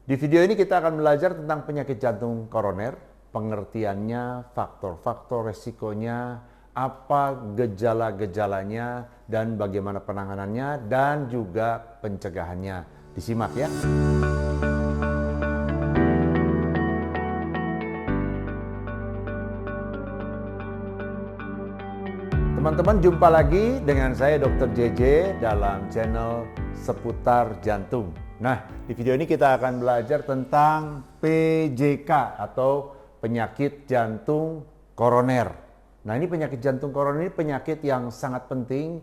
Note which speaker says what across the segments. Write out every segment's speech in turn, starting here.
Speaker 1: Di video ini kita akan belajar tentang penyakit jantung koroner, pengertiannya, faktor-faktor resikonya, apa gejala-gejalanya, dan bagaimana penanganannya, dan juga pencegahannya. Disimak ya. Teman-teman, jumpa lagi dengan saya Dr. JJ dalam channel seputar jantung. Nah, di video ini kita akan belajar tentang PJK atau penyakit jantung koroner. Nah, ini penyakit jantung koroner ini penyakit yang sangat penting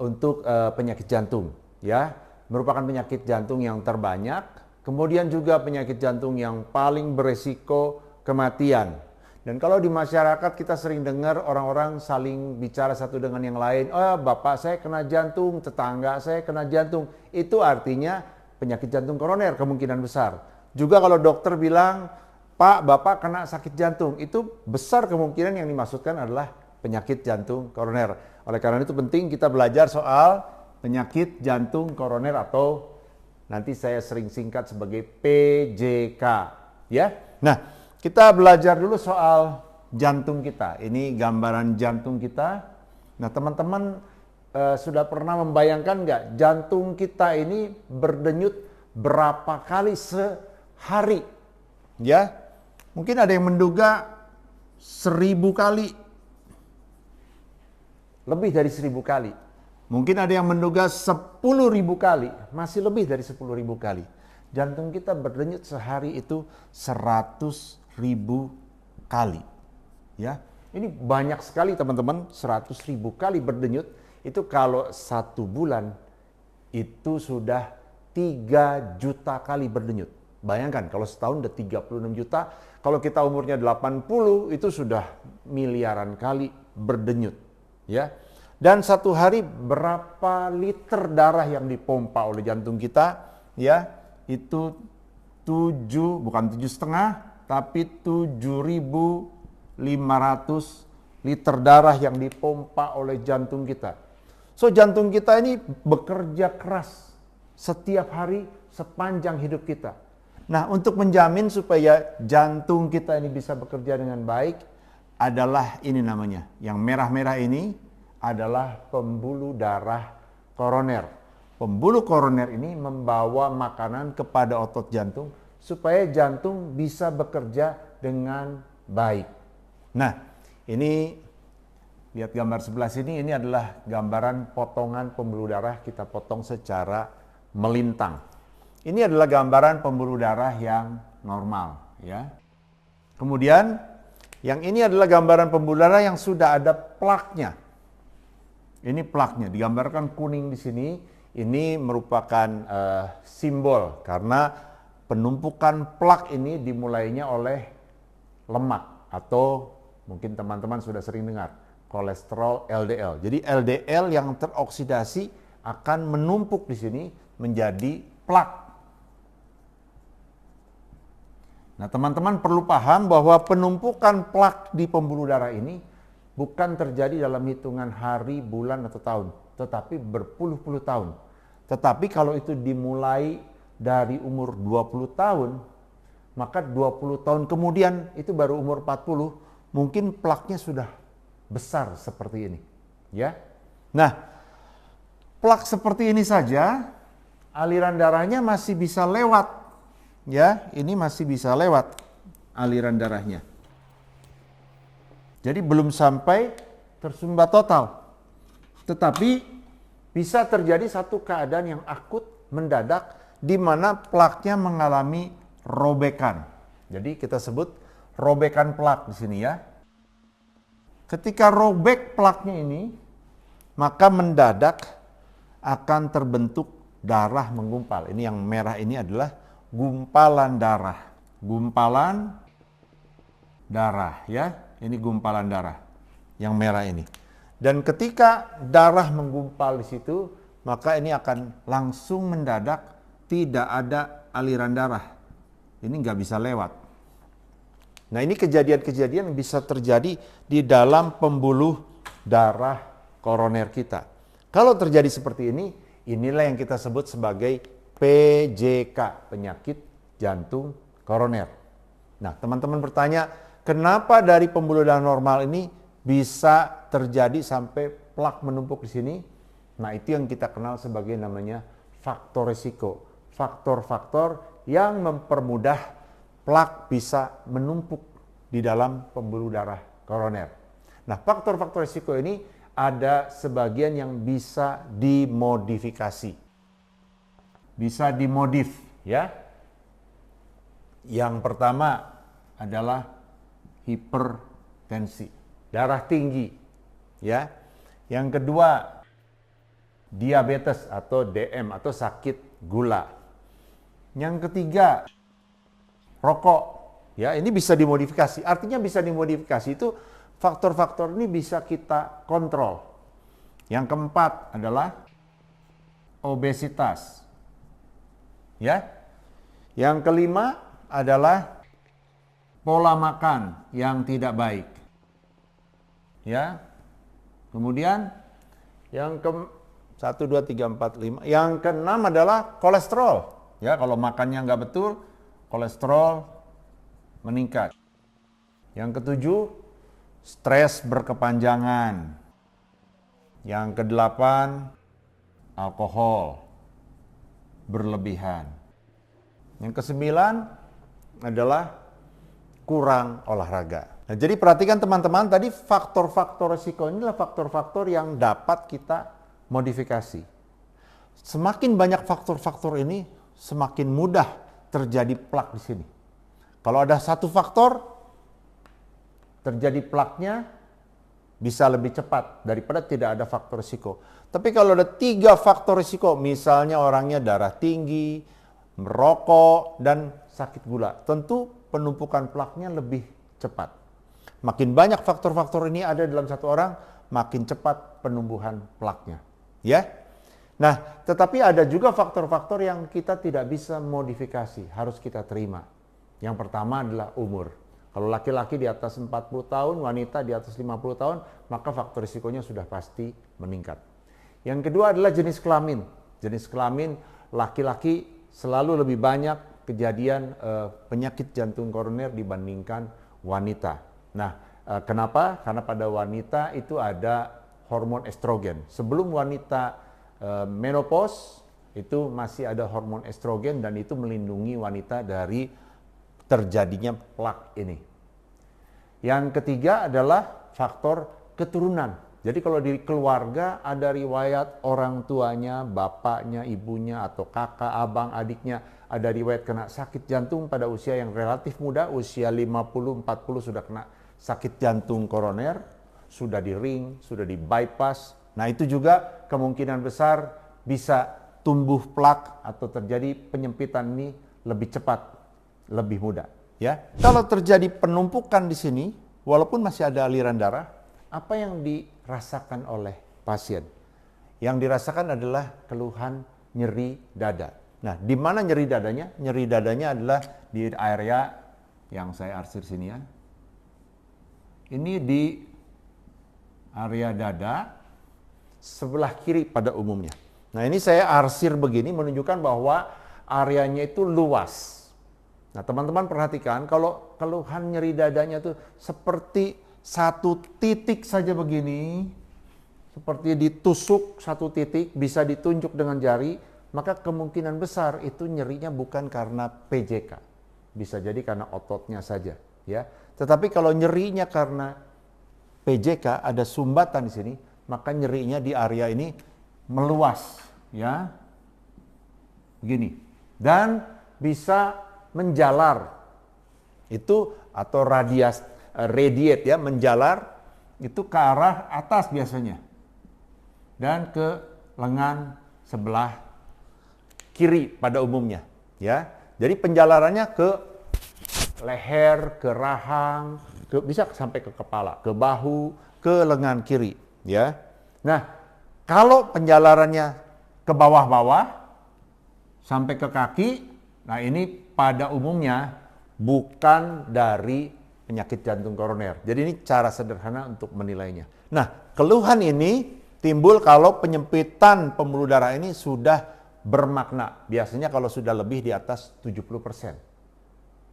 Speaker 1: untuk penyakit jantung, ya. Merupakan penyakit jantung yang terbanyak, kemudian juga penyakit jantung yang paling beresiko kematian. Dan kalau di masyarakat kita sering dengar orang-orang saling bicara satu dengan yang lain, "Oh, bapak saya kena jantung, tetangga saya kena jantung." Itu artinya penyakit jantung koroner kemungkinan besar. Juga kalau dokter bilang, "Pak, bapak kena sakit jantung," itu besar kemungkinan yang dimaksudkan adalah penyakit jantung koroner. Oleh karena itu penting kita belajar soal penyakit jantung koroner atau nanti saya sering singkat sebagai PJK, ya. Nah, kita belajar dulu soal jantung kita. Ini gambaran jantung kita. Nah, teman-teman sudah pernah membayangkan nggak jantung kita ini berdenyut berapa kali sehari? Ya, mungkin ada yang menduga 1000 kali. Lebih dari 1000 kali. Mungkin ada yang menduga 10.000 kali. Masih lebih dari 10.000 kali. Jantung kita berdenyut sehari itu 100.000 kali, ya. Ini banyak sekali teman-teman, 100.000 kali berdenyut. Itu kalau 1 bulan itu sudah 3 juta kali berdenyut. Bayangkan kalau setahun udah 36 juta, kalau kita umurnya 80 itu sudah miliaran kali berdenyut, ya. Dan satu hari berapa liter darah yang dipompa oleh jantung kita, ya, itu 7,5 tapi 7.500 liter darah yang dipompa oleh jantung kita. So, jantung kita ini bekerja keras setiap hari sepanjang hidup kita. Nah, untuk menjamin supaya jantung kita ini bisa bekerja dengan baik adalah ini namanya. Yang merah-merah ini adalah pembuluh darah koroner. Pembuluh koroner ini membawa makanan kepada otot jantung supaya jantung bisa bekerja dengan baik. Nah, ini lihat gambar sebelah sini, ini adalah gambaran potongan pembuluh darah kita potong secara melintang. Ini adalah gambaran pembuluh darah yang normal, ya. Kemudian yang ini adalah gambaran pembuluh darah yang sudah ada plaknya. Ini plaknya digambarkan kuning di sini. Ini merupakan simbol karena penumpukan plak ini dimulainya oleh lemak atau mungkin teman-teman sudah sering dengar kolesterol LDL. Jadi LDL yang teroksidasi akan menumpuk di sini menjadi plak. Nah, teman-teman perlu paham bahwa penumpukan plak di pembuluh darah ini bukan terjadi dalam hitungan hari, bulan, atau tahun, tetapi berpuluh-puluh tahun. Tetapi kalau itu dimulai dari umur 20 tahun, maka 20 tahun kemudian itu baru umur 40, mungkin plaknya sudah besar seperti ini, ya. Nah, plak seperti ini saja aliran darahnya masih bisa lewat, ya. Ini masih bisa lewat aliran darahnya. Jadi belum sampai tersumbat total. Tetapi bisa terjadi satu keadaan yang akut mendadak di mana plaknya mengalami robekan. Jadi kita sebut robekan plak di sini, ya. Ketika robek plaknya ini, maka mendadak akan terbentuk darah menggumpal. Ini yang merah ini adalah gumpalan darah. Gumpalan darah, ya. Ini gumpalan darah yang merah ini. Dan ketika darah menggumpal di situ, maka ini akan langsung mendadak tidak ada aliran darah. Ini nggak bisa lewat. Nah, ini kejadian-kejadian yang bisa terjadi di dalam pembuluh darah koroner kita. Kalau terjadi seperti ini, inilah yang kita sebut sebagai PJK, penyakit jantung koroner. Nah, teman-teman bertanya, kenapa dari pembuluh darah normal ini bisa terjadi sampai plak menumpuk di sini? Nah, itu yang kita kenal sebagai namanya faktor risiko. Faktor-faktor yang mempermudah plak bisa menumpuk di dalam pembuluh darah koroner. Nah, faktor-faktor risiko ini ada sebagian yang bisa dimodifikasi. Bisa dimodif, ya. Yang pertama adalah hipertensi, darah tinggi, ya. Yang kedua, diabetes atau DM atau sakit gula. Yang ketiga, rokok, ya. Ini bisa dimodifikasi. Artinya bisa dimodifikasi itu faktor-faktor ini bisa kita kontrol. Yang keempat adalah obesitas, ya. Yang kelima adalah pola makan yang tidak baik, ya. Kemudian yang ke 1, 2, 3, 4, 5. Yang keenam adalah kolesterol, ya. Kalau makannya nggak betul, kolesterol meningkat. Yang ketujuh, stres berkepanjangan. Yang kedelapan, alkohol berlebihan. Yang kesembilan adalah kurang olahraga. Nah, jadi perhatikan teman-teman, tadi faktor-faktor risiko ini adalah faktor-faktor yang dapat kita modifikasi. Semakin banyak faktor-faktor ini, semakin mudah terjadi plak di sini. Kalau ada satu faktor, terjadi plaknya bisa lebih cepat daripada tidak ada faktor risiko. Tapi kalau ada 3 faktor risiko, misalnya orangnya darah tinggi, merokok, dan sakit gula, tentu penumpukan plaknya lebih cepat. Makin banyak faktor-faktor ini ada dalam satu orang, makin cepat penumbuhan plaknya, ya. Nah, tetapi ada juga faktor-faktor yang kita tidak bisa modifikasi, harus kita terima. Yang pertama adalah umur. Kalau laki-laki di atas 40 tahun, wanita di atas 50 tahun, maka faktor risikonya sudah pasti meningkat. Yang kedua adalah jenis kelamin. Jenis kelamin laki-laki selalu lebih banyak kejadian penyakit jantung koroner dibandingkan wanita. Nah, kenapa? Karena pada wanita itu ada hormon estrogen. Sebelum wanita menopause itu masih ada hormon estrogen dan itu melindungi wanita dari terjadinya plak ini. Yang ketiga adalah faktor keturunan. Jadi kalau di keluarga ada riwayat orang tuanya, bapaknya, ibunya, atau kakak, abang, adiknya ada riwayat kena sakit jantung pada usia yang relatif muda, usia 50-40 sudah kena sakit jantung koroner, sudah di ring, sudah di bypass. Nah, itu juga kemungkinan besar bisa tumbuh plak atau terjadi penyempitan ini lebih cepat, lebih mudah, ya. Kalau terjadi penumpukan di sini, walaupun masih ada aliran darah, apa yang dirasakan oleh pasien? Yang dirasakan adalah keluhan nyeri dada. Nah, di mana nyeri dadanya? Nyeri dadanya adalah di area yang saya arsir sini, ya. Ini di area dada sebelah kiri pada umumnya. Nah, ini saya arsir begini menunjukkan bahwa areanya itu luas. Nah, teman-teman perhatikan kalau keluhan nyeri dadanya itu seperti satu titik saja begini, seperti ditusuk satu titik, bisa ditunjuk dengan jari, maka kemungkinan besar itu nyerinya bukan karena PJK. Bisa jadi karena ototnya saja, ya. Tetapi kalau nyerinya karena PJK, ada sumbatan di sini, maka nyerinya di area ini meluas, ya. Begini. Dan bisa menjalar. Itu atau radiate, ya, menjalar itu ke arah atas biasanya dan ke lengan sebelah kiri pada umumnya, ya. Jadi penjalarannya ke leher, ke rahang, bisa sampai ke kepala, ke bahu, ke lengan kiri, ya. Nah, kalau penjalarannya ke bawah-bawah sampai ke kaki, nah ini pada umumnya bukan dari penyakit jantung koroner. Jadi ini cara sederhana untuk menilainya. Nah, keluhan ini timbul kalau penyempitan pembuluh darah ini sudah bermakna. Biasanya kalau sudah lebih di atas 70%.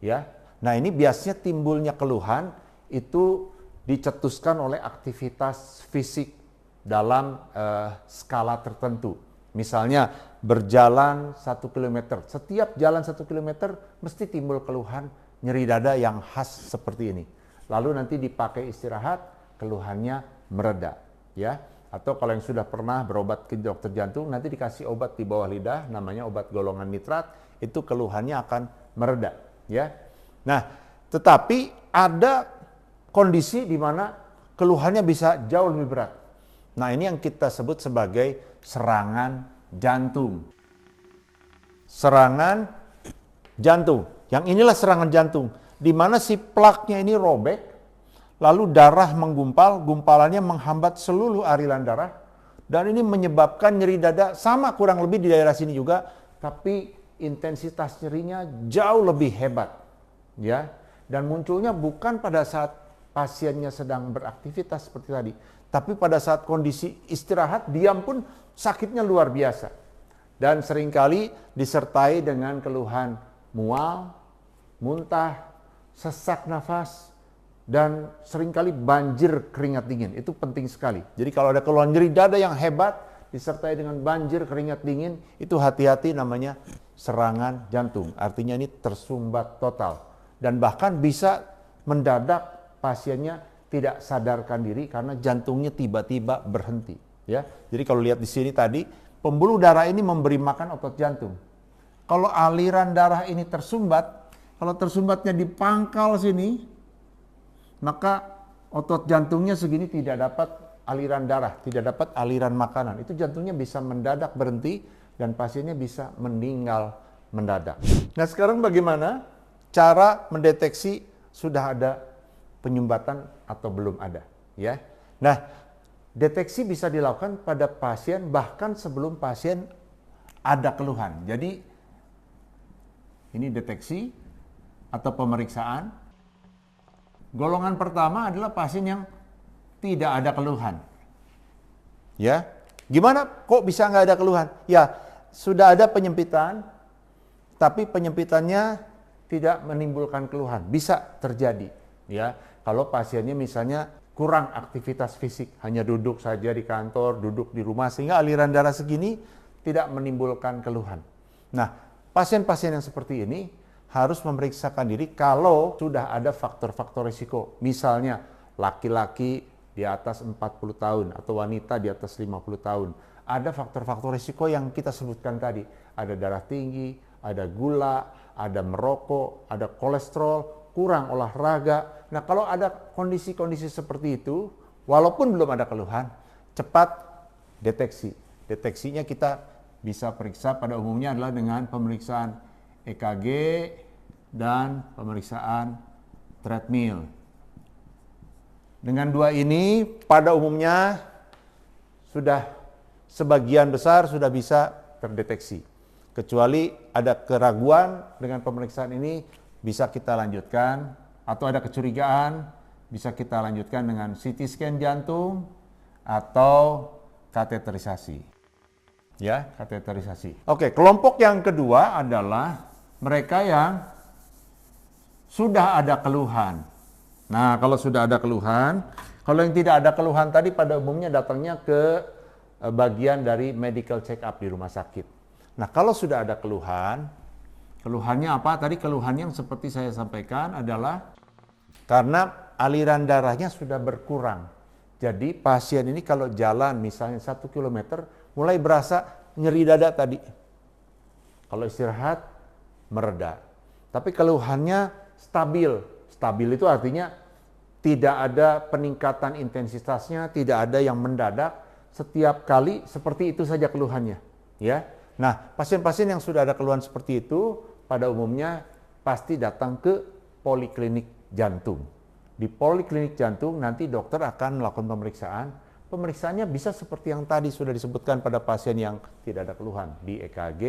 Speaker 1: ya. Nah, ini biasanya timbulnya keluhan itu dicetuskan oleh aktivitas fisik dalam skala tertentu. Misalnya berjalan 1 km, setiap jalan 1 km mesti timbul keluhan nyeri dada yang khas seperti ini. Lalu nanti dipakai istirahat, keluhannya mereda, ya. Atau kalau yang sudah pernah berobat ke dokter jantung, nanti dikasih obat di bawah lidah, namanya obat golongan nitrat, itu keluhannya akan mereda, ya. Nah, tetapi ada kondisi di mana keluhannya bisa jauh lebih berat. Nah, ini yang kita sebut sebagai serangan jantung. Serangan jantung. Yang inilah serangan jantung, di mana si plaknya ini robek, lalu darah menggumpal, gumpalannya menghambat seluruh aliran darah, dan ini menyebabkan nyeri dada sama kurang lebih di daerah sini juga, tapi intensitas nyerinya jauh lebih hebat, ya. Dan munculnya bukan pada saat pasiennya sedang beraktivitas seperti tadi, tapi pada saat kondisi istirahat, diam pun sakitnya luar biasa. Dan seringkali disertai dengan keluhan mual, muntah, sesak nafas, dan seringkali banjir keringat dingin. Itu penting sekali. Jadi kalau ada keluhan nyeri dada yang hebat, disertai dengan banjir keringat dingin, itu hati-hati, namanya serangan jantung. Artinya ini tersumbat total. Dan bahkan bisa mendadak pasiennya tidak sadarkan diri karena jantungnya tiba-tiba berhenti. Ya, jadi kalau lihat di sini tadi, pembuluh darah ini memberi makan otot jantung. Kalau aliran darah ini tersumbat, kalau tersumbatnya di pangkal sini, maka otot jantungnya segini tidak dapat aliran darah, tidak dapat aliran makanan. Itu jantungnya bisa mendadak berhenti dan pasiennya bisa meninggal mendadak. Nah, sekarang bagaimana cara mendeteksi sudah ada penyumbatan atau belum ada, ya? Nah, deteksi bisa dilakukan pada pasien bahkan sebelum pasien ada keluhan. Jadi ini deteksi atau pemeriksaan. Golongan pertama adalah pasien yang tidak ada keluhan. Ya, gimana kok bisa nggak ada keluhan? Ya, sudah ada penyempitan, tapi penyempitannya tidak menimbulkan keluhan. Bisa terjadi. Ya, kalau pasiennya misalnya kurang aktivitas fisik, hanya duduk saja di kantor, duduk di rumah, sehingga aliran darah segini tidak menimbulkan keluhan. Nah, pasien-pasien yang seperti ini harus memeriksakan diri kalau sudah ada faktor-faktor risiko. Misalnya laki-laki di atas 40 tahun atau wanita di atas 50 tahun. Ada faktor-faktor risiko yang kita sebutkan tadi. Ada darah tinggi, ada gula, ada merokok, ada kolesterol, kurang olahraga. Nah, kalau ada kondisi-kondisi seperti itu, walaupun belum ada keluhan, cepat deteksi. Deteksinya kita bisa periksa pada umumnya adalah dengan pemeriksaan EKG dan pemeriksaan treadmill. Dengan dua ini pada umumnya sudah sebagian besar sudah bisa terdeteksi. Kecuali ada keraguan dengan pemeriksaan ini bisa kita lanjutkan, atau ada kecurigaan bisa kita lanjutkan dengan CT scan jantung atau kateterisasi. Ya, kateterisasi. Oke, kelompok yang kedua adalah mereka yang sudah ada keluhan. Nah, kalau sudah ada keluhan, kalau yang tidak ada keluhan tadi pada umumnya datangnya ke bagian dari medical check up di rumah sakit. Nah, kalau sudah ada keluhan, keluhannya apa? Tadi keluhan yang seperti saya sampaikan adalah karena aliran darahnya sudah berkurang. Jadi pasien ini kalau jalan misalnya 1 km mulai berasa nyeri dada tadi. Kalau istirahat mereda. Tapi keluhannya stabil. Stabil itu artinya tidak ada peningkatan intensitasnya, tidak ada yang mendadak. Setiap kali seperti itu saja keluhannya, ya. Nah, pasien-pasien yang sudah ada keluhan seperti itu pada umumnya pasti datang ke poliklinik jantung. Di poliklinik jantung nanti dokter akan melakukan pemeriksaan. Pemeriksaannya bisa seperti yang tadi sudah disebutkan pada pasien yang tidak ada keluhan. Di EKG,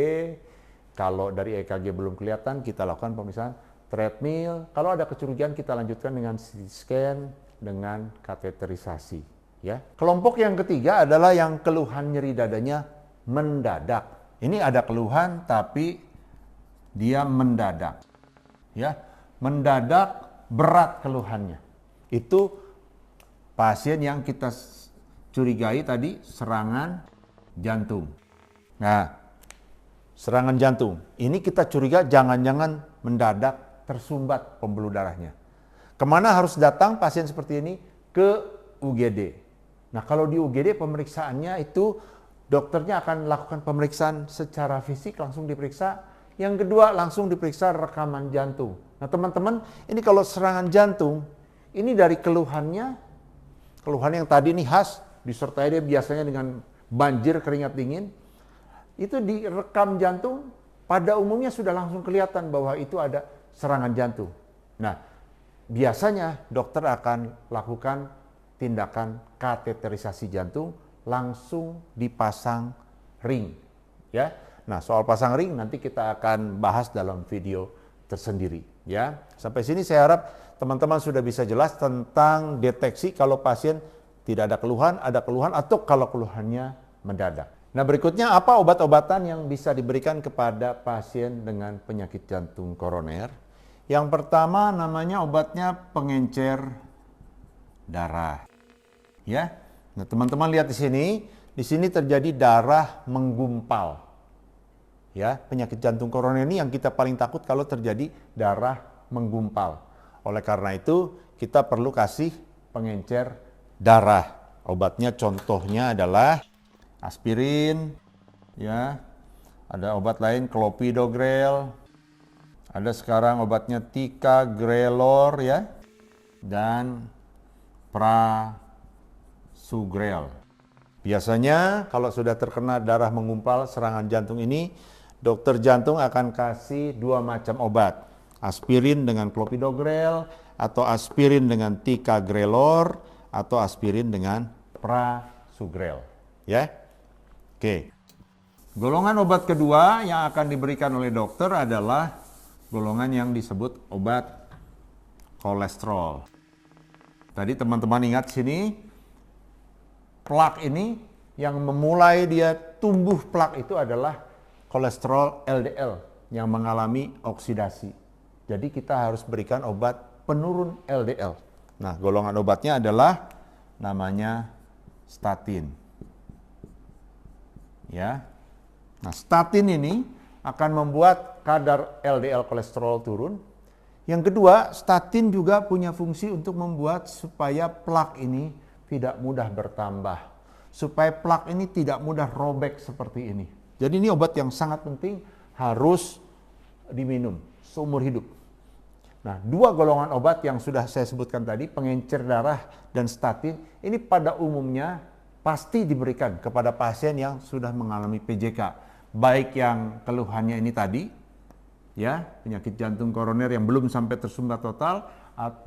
Speaker 1: kalau dari EKG belum kelihatan, kita lakukan pemeriksaan treadmill. Kalau ada kecurigaan, kita lanjutkan dengan CT scan, dengan kateterisasi. Ya. Kelompok yang ketiga adalah yang keluhan nyeri dadanya mendadak. Ini ada keluhan, tapi dia mendadak. Ya, mendadak berat keluhannya. Itu pasien yang kita curigai tadi serangan jantung. Nah, serangan jantung. Ini kita curiga jangan-jangan mendadak tersumbat pembuluh darahnya. Kemana harus datang pasien seperti ini? Ke UGD. Nah, kalau di UGD pemeriksaannya itu dokternya akan lakukan pemeriksaan secara fisik, langsung diperiksa. Yang kedua, langsung diperiksa rekaman jantung. Nah, teman-teman, ini kalau serangan jantung, ini dari keluhan yang tadi ini khas, disertai dia biasanya dengan banjir keringat dingin, itu direkam jantung, pada umumnya sudah langsung kelihatan bahwa itu ada serangan jantung. Nah, biasanya dokter akan lakukan tindakan kateterisasi jantung, langsung dipasang ring. Ya, nah soal pasang ring nanti kita akan bahas dalam video tersendiri. Ya, sampai sini saya harap teman-teman sudah bisa jelas tentang deteksi kalau pasien tidak ada keluhan atau kalau keluhannya mendadak. Nah, berikutnya apa obat-obatan yang bisa diberikan kepada pasien dengan penyakit jantung koroner? Yang pertama namanya obatnya pengencer darah. Ya. Nah, teman-teman lihat di sini terjadi darah menggumpal. Ya, penyakit jantung koroner ini yang kita paling takut kalau terjadi darah menggumpal. Oleh karena itu, kita perlu kasih pengencer darah. Obatnya contohnya adalah aspirin, ya. Ada obat lain clopidogrel. Ada sekarang obatnya ticagrelor, ya. Dan prasugrel. Biasanya kalau sudah terkena darah menggumpal serangan jantung ini, dokter jantung akan kasih 2 macam obat. Aspirin dengan clopidogrel, atau aspirin dengan ticagrelor, atau aspirin dengan prasugrel. Ya. Oke. Golongan obat kedua yang akan diberikan oleh dokter adalah golongan yang disebut obat kolesterol. Tadi teman-teman ingat sini, plak ini yang memulai dia tumbuh plak itu adalah kolesterol LDL yang mengalami oksidasi. Jadi kita harus berikan obat penurun LDL. Nah, golongan obatnya adalah namanya statin. Ya. Nah, statin ini akan membuat kadar LDL kolesterol turun. Yang kedua, statin juga punya fungsi untuk membuat supaya plak ini tidak mudah bertambah. Supaya plak ini tidak mudah robek seperti ini. Jadi ini obat yang sangat penting, harus diminum seumur hidup. Nah, 2 golongan obat yang sudah saya sebutkan tadi, pengencer darah dan statin, ini pada umumnya pasti diberikan kepada pasien yang sudah mengalami PJK. Baik yang keluhannya ini tadi, ya, penyakit jantung koroner yang belum sampai tersumbat total,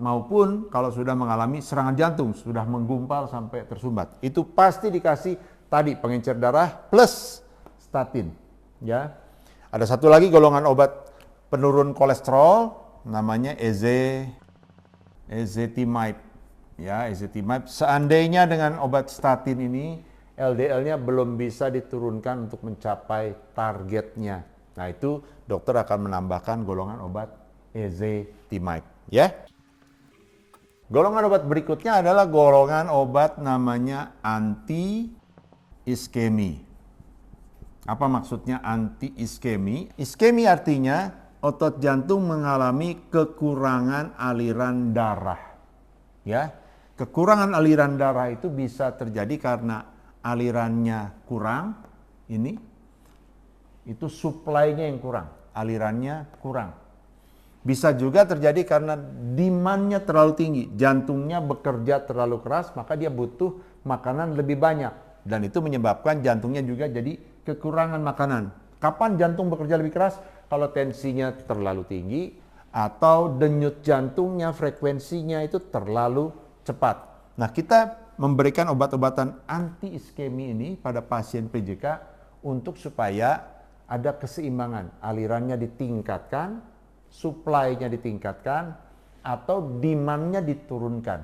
Speaker 1: maupun kalau sudah mengalami serangan jantung, sudah menggumpal sampai tersumbat. Itu pasti dikasih tadi pengencer darah plus statin. Ya. Ada satu lagi golongan obat penurun kolesterol, namanya ezetimibe. Ya, ezetimibe. Seandainya dengan obat statin ini LDL-nya belum bisa diturunkan untuk mencapai targetnya. Nah, itu dokter akan menambahkan golongan obat ezetimibe, ya. Golongan obat berikutnya adalah golongan obat namanya anti-iskemi. Apa maksudnya anti-iskemi? Iskemi artinya otot jantung mengalami kekurangan aliran darah. Ya, kekurangan aliran darah itu bisa terjadi karena alirannya kurang, itu supply-nya yang kurang, alirannya kurang. Bisa juga terjadi karena demand-nya terlalu tinggi, jantungnya bekerja terlalu keras, maka dia butuh makanan lebih banyak. Dan itu menyebabkan jantungnya juga jadi kekurangan makanan. Kapan jantung bekerja lebih keras? Kalau tensinya terlalu tinggi atau denyut jantungnya, frekuensinya itu terlalu cepat. Nah, kita memberikan obat-obatan anti-iskemi ini pada pasien PJK untuk supaya ada keseimbangan, alirannya ditingkatkan, supply-nya ditingkatkan, atau demand-nya diturunkan.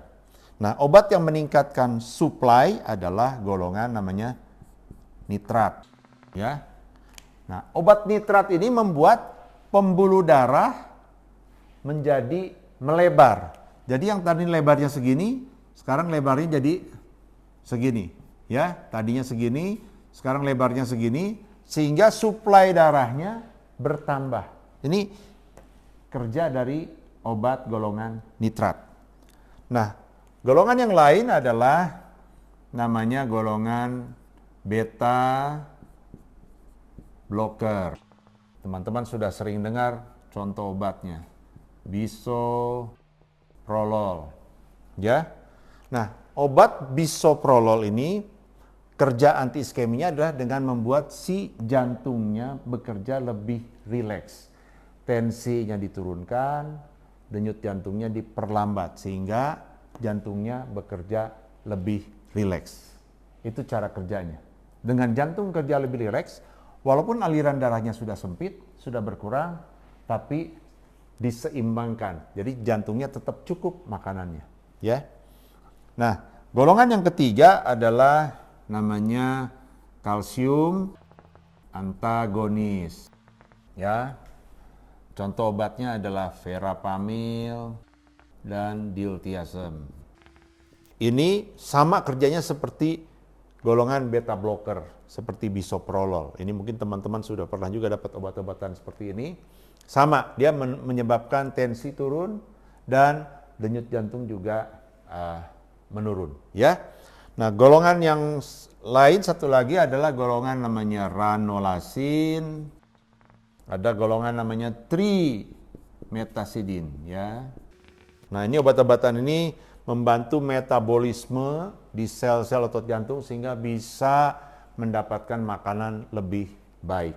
Speaker 1: Nah, obat yang meningkatkan supply adalah golongan namanya nitrat. Ya. Nah, obat nitrat ini membuat pembuluh darah menjadi melebar. Jadi yang tadi lebarnya segini, sekarang lebarnya jadi segini. Ya, tadinya segini, sekarang lebarnya segini, sehingga suplai darahnya bertambah. Ini kerja dari obat golongan nitrat. Nah, golongan yang lain adalah namanya golongan beta blocker. Teman-teman sudah sering dengar contoh obatnya, bisoprolol. Ya. Nah, obat bisoprolol ini kerja anti iskeminya adalah dengan membuat si jantungnya bekerja lebih rileks. Tensinya diturunkan, denyut jantungnya diperlambat sehingga jantungnya bekerja lebih rileks. Itu cara kerjanya. Dengan jantung kerja lebih rileks, walaupun aliran darahnya sudah sempit, sudah berkurang, tapi diseimbangkan. Jadi jantungnya tetap cukup makanannya, ya. Nah, golongan yang ketiga adalah namanya kalsium antagonis. Ya. Contoh obatnya adalah verapamil dan diltiazem. Ini sama kerjanya seperti golongan beta blocker, seperti bisoprolol. Ini mungkin teman-teman sudah pernah juga dapat obat-obatan seperti ini. Sama, dia menyebabkan tensi turun dan denyut jantung juga menurun. Ya. Nah, golongan yang lain satu lagi adalah golongan namanya ranolasin. Ada golongan namanya trimetasidin, ya. Nah, ini obat-obatan ini membantu metabolisme di sel-sel otot jantung sehingga bisa mendapatkan makanan lebih baik.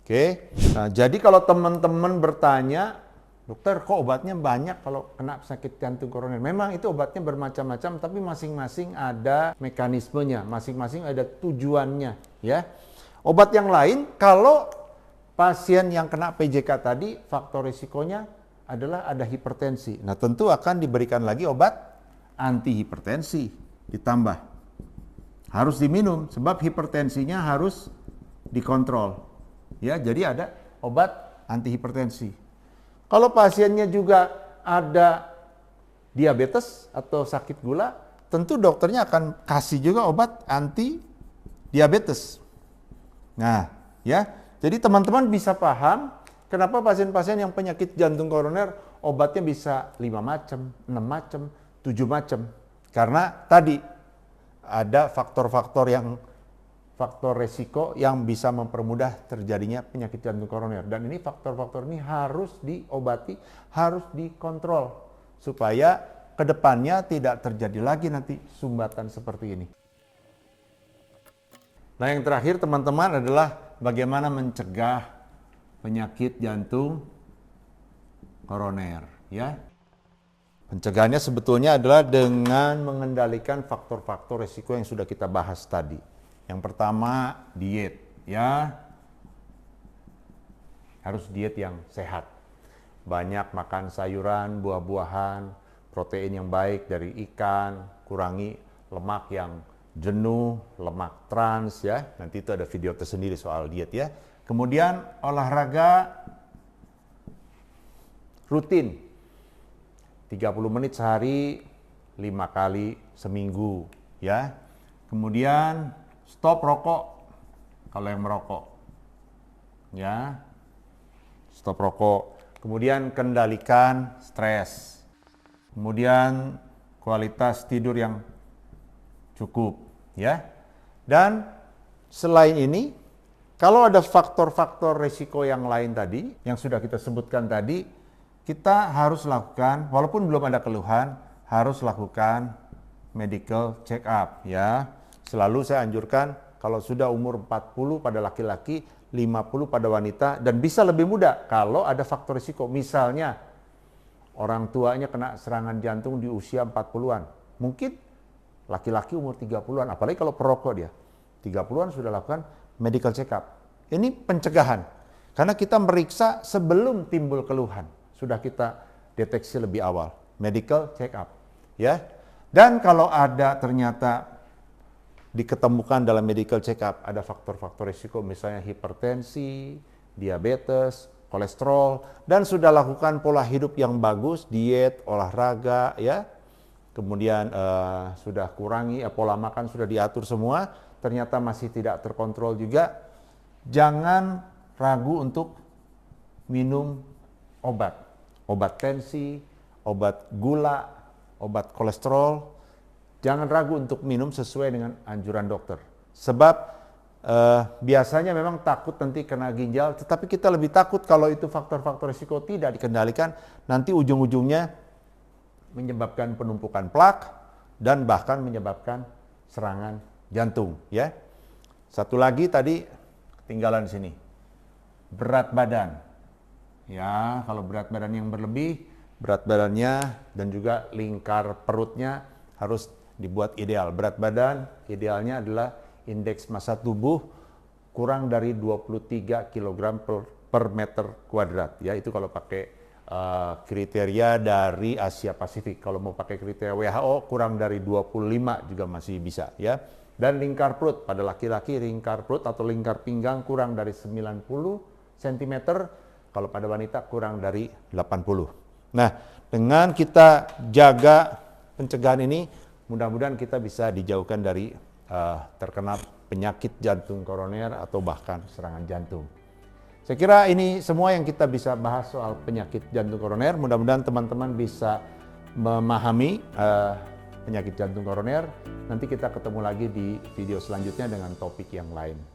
Speaker 1: Oke. Nah, jadi kalau teman-teman bertanya, dokter kok obatnya banyak kalau kena sakit jantung koroner? Memang itu obatnya bermacam-macam, tapi masing-masing ada mekanismenya, masing-masing ada tujuannya, ya. Obat yang lain kalau pasien yang kena PJK tadi, faktor risikonya adalah ada hipertensi. Nah, tentu akan diberikan lagi obat antihipertensi ditambah. Harus diminum sebab hipertensinya harus dikontrol. Ya, jadi ada obat antihipertensi. Kalau pasiennya juga ada diabetes atau sakit gula, tentu dokternya akan kasih juga obat anti diabetes. Nah, ya. Jadi teman-teman bisa paham kenapa pasien-pasien yang penyakit jantung koroner obatnya bisa 5 macam, 6 macam, 7 macam. Karena tadi ada faktor-faktor resiko yang bisa mempermudah terjadinya penyakit jantung koroner. Dan ini faktor-faktor ini harus diobati, harus dikontrol supaya kedepannya tidak terjadi lagi nanti sumbatan seperti ini. Nah, yang terakhir teman-teman adalah bagaimana mencegah penyakit jantung koroner, ya. Pencegahannya sebetulnya adalah dengan mengendalikan faktor-faktor risiko yang sudah kita bahas tadi. Yang pertama, diet, ya. Harus diet yang sehat. Banyak makan sayuran, buah-buahan, protein yang baik dari ikan, kurangi lemak yang jenuh, lemak trans, ya. Nanti itu ada video tersendiri soal diet, ya. Kemudian olahraga rutin. 30 menit sehari, 5 kali seminggu, ya. Kemudian stop rokok kalau yang merokok. Ya. Stop rokok. Kemudian kendalikan stres. Kemudian kualitas tidur yang cukup. Ya, dan selain ini, kalau ada faktor-faktor risiko yang lain tadi, yang sudah kita sebutkan tadi, kita harus lakukan, walaupun belum ada keluhan, harus lakukan medical check up, ya. Selalu saya anjurkan, kalau sudah umur 40 pada laki-laki, 50 pada wanita, dan bisa lebih muda kalau ada faktor risiko. Misalnya, orang tuanya kena serangan jantung di usia 40-an, mungkin laki-laki umur 30-an, apalagi kalau perokok dia. 30-an sudah lakukan medical check up. Ini pencegahan. Karena kita meriksa sebelum timbul keluhan. Sudah kita deteksi lebih awal. Medical check up. Ya. Dan kalau ada ternyata diketemukan dalam medical check up ada faktor-faktor risiko misalnya hipertensi, diabetes, kolesterol, dan sudah lakukan pola hidup yang bagus, diet, olahraga, ya, kemudian sudah kurangi pola makan sudah diatur semua, ternyata masih tidak terkontrol juga, jangan ragu untuk minum obat tensi, obat gula, obat kolesterol. Jangan ragu untuk minum sesuai dengan anjuran dokter. Sebab biasanya memang takut nanti kena ginjal, tetapi kita lebih takut kalau itu faktor-faktor risiko tidak dikendalikan, nanti ujung-ujungnya menyebabkan penumpukan plak dan bahkan menyebabkan serangan jantung, ya. Satu lagi tadi ketinggalan di sini. Berat badan. Ya, kalau berat badan yang berlebih, berat badannya dan juga lingkar perutnya harus dibuat ideal. Berat badan idealnya adalah indeks massa tubuh kurang dari 23 kg per meter kuadrat. Ya, itu kalau pakai kriteria dari Asia Pasifik. Kalau mau pakai kriteria WHO kurang dari 25 juga masih bisa, ya. Dan lingkar perut pada laki-laki, lingkar perut atau lingkar pinggang kurang dari 90 cm, kalau pada wanita kurang dari 80. Nah, dengan kita jaga pencegahan ini, mudah-mudahan kita bisa dijauhkan dari terkena penyakit jantung koroner atau bahkan serangan jantung. Saya kira ini semua yang kita bisa bahas soal penyakit jantung koroner. Mudah-mudahan teman-teman bisa memahami penyakit jantung koroner. Nanti kita ketemu lagi di video selanjutnya dengan topik yang lain.